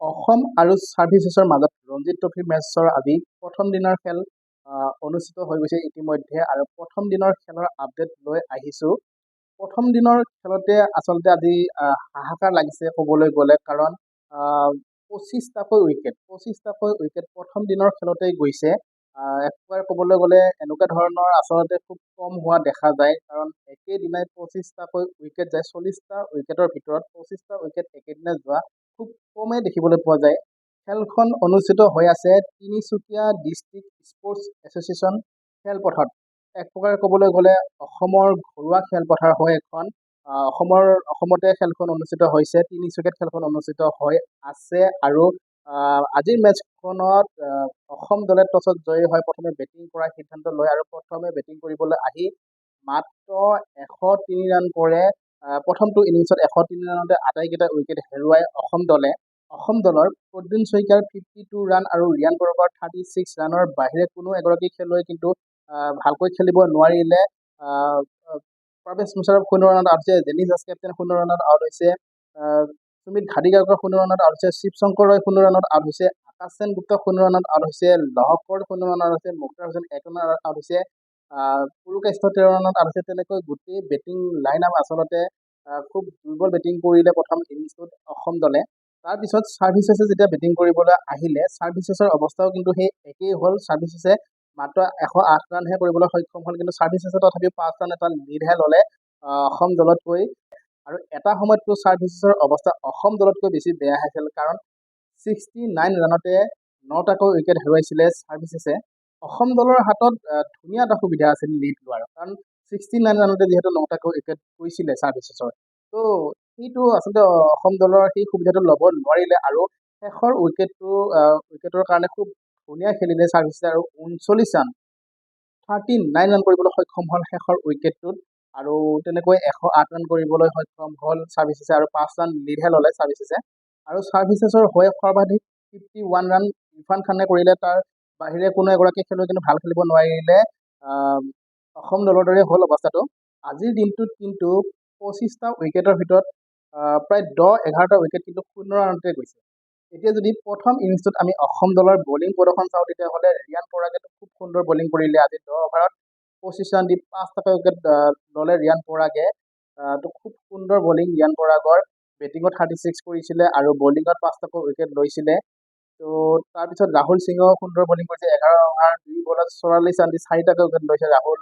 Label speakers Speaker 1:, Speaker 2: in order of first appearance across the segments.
Speaker 1: অসম আৰু ছাৰ্ভিচেছৰ মাজত ৰঞ্জিত ট্ৰফিৰ মেচৰ আজি প্ৰথম দিনৰ খেল অনুষ্ঠিত হৈ গৈছে ইতিমধ্যে আৰু প্ৰথম দিনৰ খেলৰ আপডেট লৈ আহিছোঁ। প্ৰথম দিনৰ খেলতে আচলতে আজি হাহাকাৰ লাগিছে ক'বলৈ গ'লে, কাৰণ 25টাকৈ উইকেট প্ৰথম দিনৰ খেলতেই গৈছে। এক প্ৰকাৰ ক'বলৈ গ'লে এনেকুৱা ধৰণৰ আচলতে খুব কম হোৱা দেখা যায়, কাৰণ একেদিনাই 25টাকৈ উইকেট যায়। 40টা উইকেটৰ ভিতৰত 25টা উইকেট একেদিনাই যোৱা খুব কমেই দেখিবলৈ পোৱা যায়। খেলখন অনুষ্ঠিত হৈ আছে তিনিচুকীয়া ডিষ্ট্ৰিক্ট স্পৰ্টছ এছ'চিয়েশ্যন খেলপথাৰত। এক প্ৰকাৰে ক'বলৈ গ'লে অসমৰ ঘৰুৱা খেলপথাৰ হয় এখন। অসমতে খেলখন অনুষ্ঠিত হৈছে, তিনিচুকীয়াত খেলখন অনুষ্ঠিত হৈ আছে। আৰু আজিৰ মেচখনত অসম দলে টছত জয়ী হয় প্ৰথমে বেটিং কৰাৰ সিদ্ধান্ত লয় আৰু প্ৰথমে বেটিং কৰিবলৈ আহি মাত্ৰ 103 ৰান কৰে। প্ৰথমটো ইনিংছত 103 ৰানতে আটাইকেইটা উইকেট হেৰুৱাই অসম দলৰ প্ৰদ্যুন শইকীয়াৰ 52 ৰান আৰু ৰিয়ান পৰাগৰ 36 ৰানৰ বাহিৰে কোনো এগৰাকী খেলুৱৈ কিন্তু ভালকৈ খেলিব নোৱাৰিলে। পাৰভেজ মুশ্বাৰফ 0 ৰানত আউট হৈছে, জেনিছ জাছ কেপ্টেইন 0 ৰানত আউট হৈছে, সুমিত ঘাটিকাৰকৰ 0 ৰানত আউট হৈছে, শিৱশংকৰ ৰয় 0 ৰানত আউট হৈছে, আকাশ সেন গুপ্তা 0 ৰানত আউট হৈছে, লহকৰ 0 ৰানত আউট হৈছে, মুক্তাৰ হোসেন 1 ৰানত আউট হৈছে, পুৰুকাষ্ঠ 13 ৰানত আউট হৈছে। তেনেকৈ গোটেই বেটিং লাইন আপ আচলতে খুব দুৰ্বল বেটিং কৰিলে প্ৰথম ইনিংছটোত অসম দলে। তাৰপিছত ছাৰ্ভিচেছে যেতিয়া বেটিং কৰিবলৈ আহিলে, ছাৰ্ভিচেছৰ অৱস্থাও কিন্তু সেই একেই হ'ল। ছাৰ্ভিচেছে মাত্ৰ 108 ৰানহে কৰিবলৈ সক্ষম হ'ল, কিন্তু ছাৰ্ভিচেছে তথাপিও 5 ৰান এটা লিডহে ল'লে অসম দলতকৈ। আৰু এটা সময়ততো ছাৰ্ভিচেছৰ অৱস্থা অসম দলতকৈ বেছি বেয়া আছিল, কাৰণ 69 ৰানতে 9টাকৈ উইকেট হেৰুৱাইছিলে ছাৰ্ভিচেছে। অসম দলৰ হাতত ধুনীয়া এটা সুবিধা আছিল লিড লোৱাৰ, কাৰণ 69 ৰানতে যিহেতু 9টাকৈ উইকেট গৈছিলে ছাৰ্ভিচেছৰ। তো সেইটো আচলতে অসম দলৰ সেই সুবিধাটো ল'ব নোৱাৰিলে আৰু শেষৰ উইকেটৰ কাৰণে খুব ধুনীয়া খেলিলে ছাৰ্ভিচেছে আৰু 39 ৰান কৰিবলৈ সক্ষম হ'ল শেষৰ উইকেটটোত। আৰু তেনেকৈ 108 ৰান কৰিবলৈ সক্ষম হ'ল ছাৰ্ভিচেছে আৰু 5 ৰান লিডহে ল'লে ছাৰ্ভিচেছে। আৰু ছাৰ্ভিচেছৰ হৈ সৰ্বাধিক 51 ৰান ইৰফান খানে কৰিলে, তাৰ বাহিৰে কোনো এগৰাকী খেলুৱৈ কিন্তু ভাল খেলিব নোৱাৰিলে। অসম দলৰ দৰে হ'ল অৱস্থাটো। আজিৰ দিনটোত কিন্তু 25টা উইকেটৰ ভিতৰত প্ৰায় 10-11টা উইকেট কিন্তু 0 ৰানতে গৈছে। এতিয়া যদি প্ৰথম ইনিংছটোত আমি অসম দলৰ বলিং প্ৰদৰ্শন চাওঁ, তেতিয়াহ'লে ৰিয়ান পৰাগেতো খুব সুন্দৰ বলিং কৰিলে। আজি 10 অভাৰত 25 ৰান দি 5টাকৈ উইকেট ল'লে ৰিয়ান পৰাগে। তো খুব সুন্দৰ বলিং ৰিয়ান পৰাগৰ। বেটিঙত 36 কৰিছিলে আৰু বলিঙত 5টাকৈ উইকেট লৈছিলে। তো তাৰপিছত ৰাহুল সিঙেও সুন্দৰ বলিং কৰিছে। 11 অভাৰ 2 বলত 44 ৰান দি 4টাকৈ উইকেট লৈছে ৰাহুল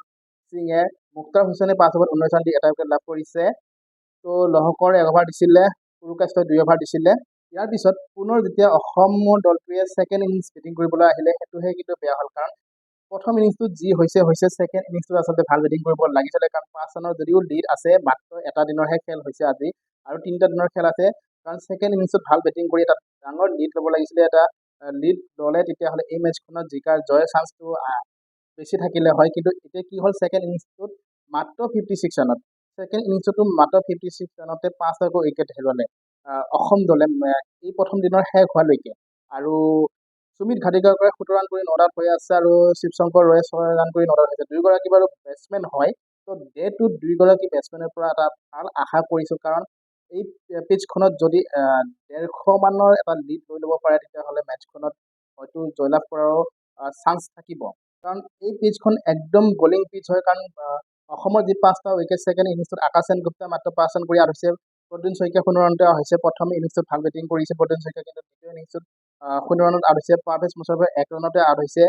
Speaker 1: সিঙে। মুক্তাৰ হোসেনে 5 অভাৰত 19 ৰান দি এটা উইকেট লাভ কৰিছে। তো লহকৰ 1 অভাৰ দিছিলে, পুৰুকাষ্ঠই 2 অভাৰ দিছিলে। ইয়াৰ পিছত পুনৰ যেতিয়া অসমৰ দলটোৱে ছেকেণ্ড ইনিংছ বেটিং কৰিবলৈ আহিলে, সেইটোহে কিন্তু বেয়া হ'ল, কাৰণ প্ৰথম ইনিংছটোত যি হৈছে ছেকেণ্ড ইনিংছটোত আচলতে ভাল বেটিং কৰিব লাগিছিলে, কাৰণ 5 ৰানৰ যদিও লিড আছে, মাত্ৰ এটা দিনৰহে খেল হৈছে আজি আৰু 3টা দিনৰ খেল আছে। কাৰণ ছেকেণ্ড ইনিংছটোত ভাল বেটিং কৰি এটা ডাঙৰ লিড ল'ব লাগিছিলে। এটা লিড ল'লে তেতিয়াহ'লে এই মেচখনত জয়ৰ চান্সটো বেছি থাকিলে হয়। কিন্তু এতিয়া কি হ'ল, ছেকেণ্ড ইনিংছটোত মাত্ৰ 56 ৰানত মাত্ৰ 56 ৰানতে 5টাকৈ উইকেট হেৰুৱালে অসম দলে এই প্ৰথম দিনৰ শেষ হোৱালৈকে। আৰু সুমিত ঘাটিকাৰকৰে 17 ৰান কৰি 9 আউট হৈ আছে আৰু শিৱশংকৰ ৰয়ে 6 ৰান কৰি 9 আউট হৈছে। দুয়োগৰাকী বাৰু বেটছমেন হয়, তো ডে-টোত দুয়োগৰাকী বেটছমেনৰ পৰা এটা ভাল আশা কৰিছোঁ, কাৰণ এই পিচখনত যদি 150 মানৰ এটা লিড লৈ ল'ব পাৰে, তেতিয়াহ'লে মেচখনত হয়তো জয়লাভ কৰাৰো চান্স থাকিব। কাৰণ এই পিচখন একদম বলিং পিচ হয়, কাৰণ অসমৰ যি 5টা উইকেট ছেকেণ্ড ইনিংছটোত আকাশ সেন গুপ্তা মাত্ৰ 5 ৰান কৰি আউট হৈছে, প্ৰদ্যুন শইকীয়া 0 ৰানতে আউট হৈছে। প্ৰথম ইনিংছটোত ভাল বেটিং কৰিছে প্ৰদ্যুন শইকীয়া, কিন্তু দ্বিতীয় ইনিংছটোত 0 ৰানত আউট হৈছে। পাৰভেজ মুশ্বাৰফে 1 ৰানতে আউট হৈছে।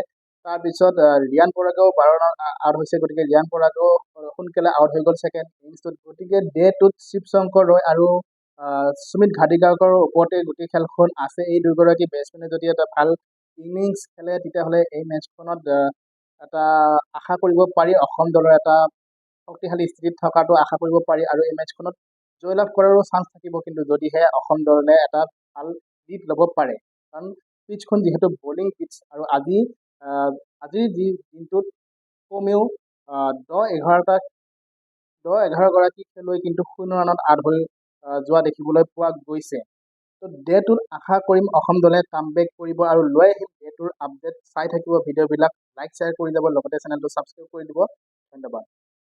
Speaker 1: তাৰপিছত ৰিয়ান পৰাগেও 12 ৰানত আউট হৈছে, গতিকে ৰিয়ান পৰাগেও সোনকালে আউট হৈ গ'ল ছেকেণ্ড ইনিংছটোত। গতিকে ডে-টোত শিৱশংকৰ ৰয় আৰু সুমিত ঘাটিকাৰকৰ ওপৰতে গোটেই খেলখন আছে। এই দুয়োগৰাকী বেটছমেনে যদি এটা ভাল ইনিংছ খেলে, তেতিয়াহ'লে এই মেচখনত এটা আশা কৰিব পাৰি, অসম দলৰ এটা শক্তিশালী স্থিতিত থকাটো আশা কৰিব পাৰি আৰু এই মেচখনত জয়লাভ কৰাৰো চান্স থাকিব, কিন্তু যদিহে অসম দলে এটা ভাল লিড ল'ব পাৰে। কাৰণ পিচখন যিহেতু বলিং পিচ আৰু আজিৰ যি দিনটোত কমেও 10-11গৰাকী খেলুৱৈ কিন্তু 0 ৰানত আউট হৈ যোৱা দেখিবলৈ পোৱা গৈছে। তো ডে-টোত আশা কৰিম অসম দলে কামবেক কৰিব আৰু লৈ আহিম ডে-টোৰ আপডেট। চাই থাকিব ভিডিঅ'বিলাক, লাইক শ্বেয়াৰ কৰি যাব, লগতে চেনেলটো ছাবস্ক্ৰাইব কৰি দিব। ধন্যবাদ।